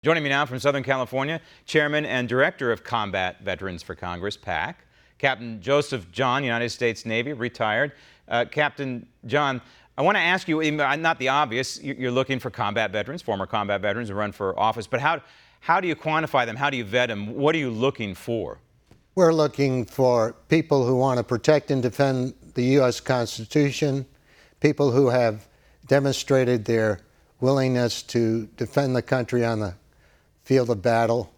Joining me now from Southern California, Chairman and Director of Combat Veterans for Congress, PAC, Captain Joesph John, United States Navy, retired. Captain John, I want to ask you, not the obvious, you're looking for combat veterans, former combat veterans who run for office, but how do you quantify them? How do you vet them? What are you looking for? We're looking for people who want to protect and defend the U.S. Constitution, people who have demonstrated their willingness to defend the country on the field of battle.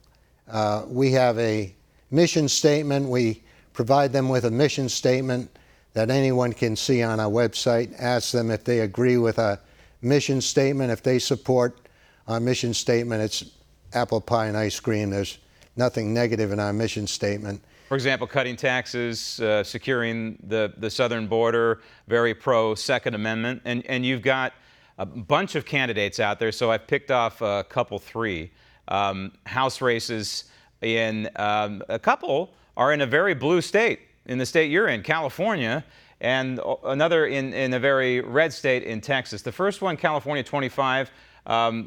We have a mission statement. We provide them with a mission statement that anyone can see on our website. Ask them if they agree with our mission statement. If they support our mission statement, it's apple pie and ice cream. There's nothing negative in our mission statement. For example, cutting taxes, securing the southern border, very pro Second Amendment, and you've got a bunch of candidates out there, so I've picked off a couple, three. House races in a couple are in a very blue state, in the state you're in, California, and another in a very red state in Texas. The first one, California 25,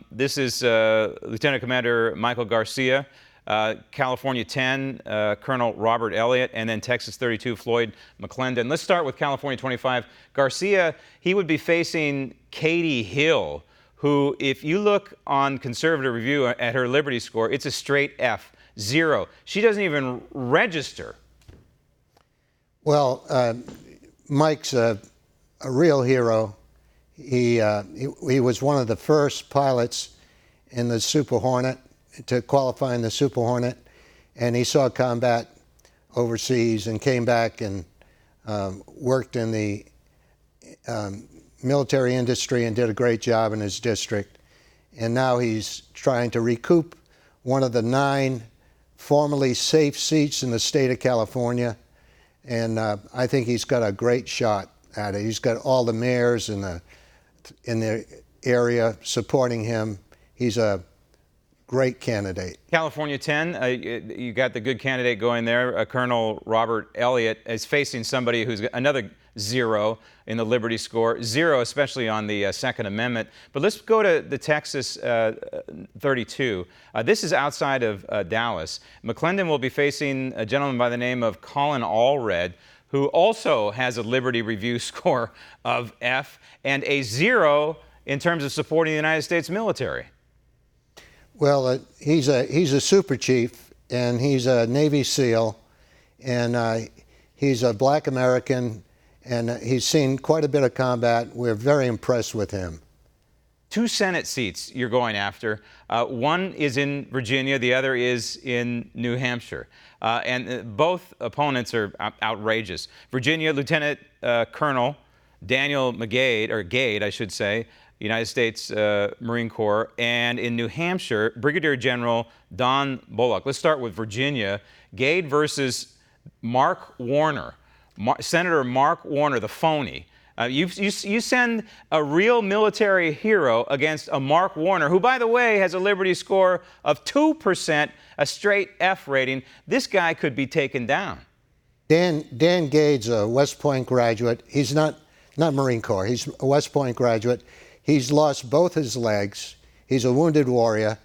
this is Lieutenant Commander Michael Garcia. California 10, Colonel Robert Elliott, and then Texas 32, Floyd McClendon. Let's start with California 25. Garcia, he would be facing Katie Hill, who, if you look on conservative review at her Liberty score, it's a straight F, 0. She doesn't even register. Well, Mike's a real hero. He was one of the first pilots in the Super Hornet to qualify in the Super Hornet, and he saw combat overseas and came back and worked in the military industry and did a great job in his district. And now he's trying to recoup one of the 9 formerly safe seats in the state of California. And I think he's got a great shot at it. He's got all the mayors in the area supporting him. He's a great candidate. California 10, you got the good candidate going there. Colonel Robert Elliott is facing somebody who's another 0 in the Liberty score, 0 especially on the Second Amendment. But let's go to the Texas 32. This is outside of Dallas. McClendon will be facing a gentleman by the name of Colin Allred, who also has a Liberty Review score of F and a 0 in terms of supporting the United States military. Well, he's a super chief, and he's a Navy SEAL, and he's a black American, and he's seen quite a bit of combat. We're very impressed with him. 2 Senate seats you're going after. One is in Virginia, the other is in New Hampshire. And both opponents are outrageous. Virginia, Lieutenant Colonel Daniel Gade, I should say, United States Marine Corps, and in New Hampshire, Brigadier General Don Bullock. Let's start with Virginia. Gade versus Mark Warner. Senator Mark Warner, the phony. You send a real military hero against a Mark Warner, who, by the way, has a Liberty score of 2%, a straight F rating. This guy could be taken down. Dan Gade's a West Point graduate. He's not Marine Corps. He's a West Point graduate. He's lost both his legs. He's a wounded warrior,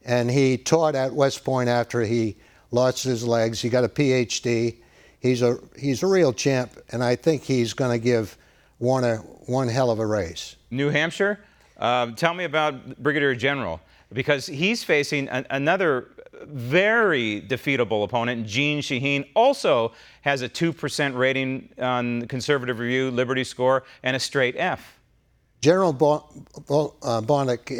and he taught at West Point after he lost his legs. He got a PhD. He's a real champ, and I think he's going to give Warner one hell of a race. New Hampshire, tell me about Brigadier General, because he's facing another very defeatable opponent. Gene Shaheen also has a 2% rating on conservative review, Liberty score, and a straight F. General Bonnick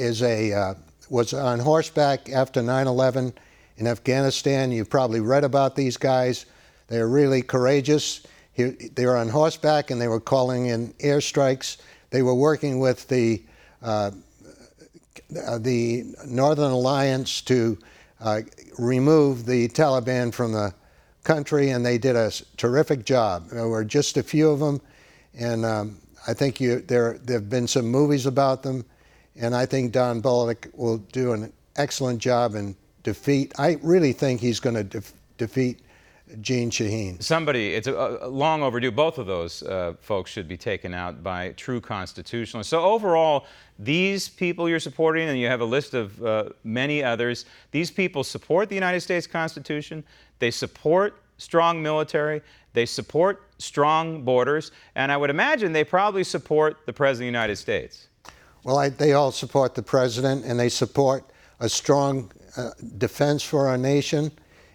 was on horseback after 9/11 in Afghanistan. You've probably read about these guys. They're really courageous. They were on horseback and they were calling in airstrikes. They were working with the Northern Alliance to remove the Taliban from the country, and they did a terrific job. There were just a few of them, and I think there have been some movies about them, and I think Don Bullock will do an excellent job in defeat. I really think he's going to defeat Jean Shaheen. Somebody, it's long overdue. Both of those folks should be taken out by true constitutionalists. So overall, these people you're supporting, and you have a list of many others, these people support the United States Constitution, they support strong military, they support strong borders, and I would imagine they probably support the President of the United States. Well, they all support the President, and they support a strong defense for our nation,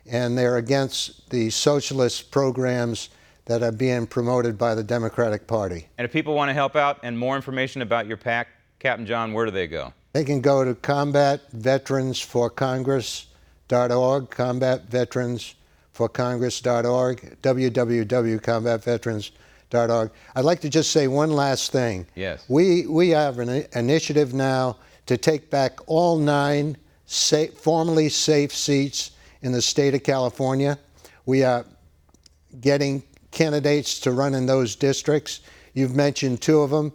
and they're against the socialist programs that are being promoted by the Democratic Party. And if people want to help out and more information about your PAC, Captain John, where do they go? They can go to combatveteransforcongress.org, combatveteransforcongress.org, www.combatveterans.org. I'd like to just say one last thing. Yes. We have an initiative now to take back all 9 formerly safe seats in the state of California. We are getting candidates to run in those districts. You've mentioned 2 of them.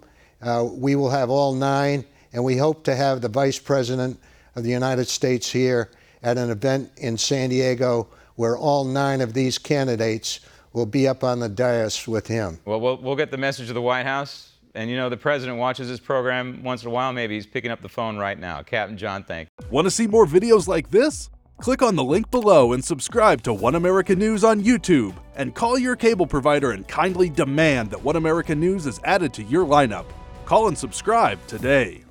We will have all 9, and we hope to have the Vice President of the United States here at an event in San Diego where all 9 of these candidates will be up on the dais with him. Well, we'll get the message to the White House. And you know, the President watches this program once in a while. Maybe he's picking up the phone right now. Captain John, thank you. Want to see more videos like this? Click on the link below and subscribe to One America News on YouTube. And call your cable provider and kindly demand that One America News is added to your lineup. Call and subscribe today.